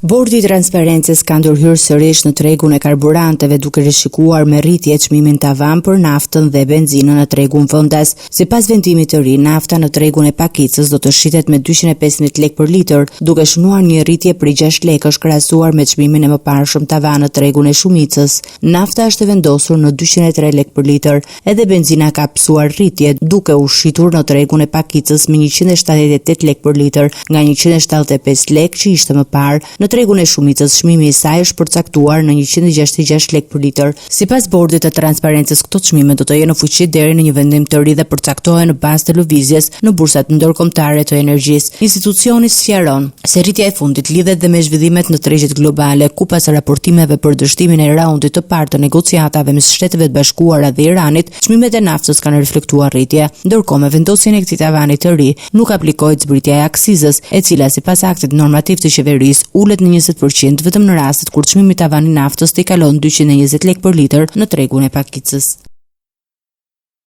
Bordi i Transparencës ka ndërhyrë sërish në tregun e karburanteve duke rishikuar me rritje çmimin tavan për naftën dhe benzinën në tregun vendas. Sipas vendimit të ri, nafta në tregun e pakicës do të shitet me 215 lekë për litër, duke shënuar një rritje prej 6 lekësh krahasuar me çmimin e mëparshëm tavan në tregun e shumicës. Nafta është vendosur në 203 lekë për litër, edhe benzina ka psuar rritje duke u shitur në tregun e pakicës me 178 lekë për litër nga 175 lekë që ishte më parë. Në tregun e shumicës, çmimi i saj është përcaktuar në 166 lekë për litër. Sipas Bordit të Transparencës, këto çmime do të jenë në fuqi deri në një vendim të ri dhe përcaktohen në bazë të lëvizjes në bursat ndërkombëtare të energjisë. Institucioni sqaron se rritja e fundit lidhet dhe me zhvillimet në tregjet globale, ku pas raportimeve për dështimin e raundit të parë të negociatave mes Shteteve të Bashkuara dhe Iranit, çmimet e naftës kanë reflektuar rritje. Ndërkohë, me vendosjen e këtij tavani të ri, nuk aplikohet zbritja e aksizës, e cila sipas aktit normativ të qeverisë ulet në 20% vetëm në rastet kur çmimi i tavanit naftës të kalon 220 lekë për litër në tregun e pakicës.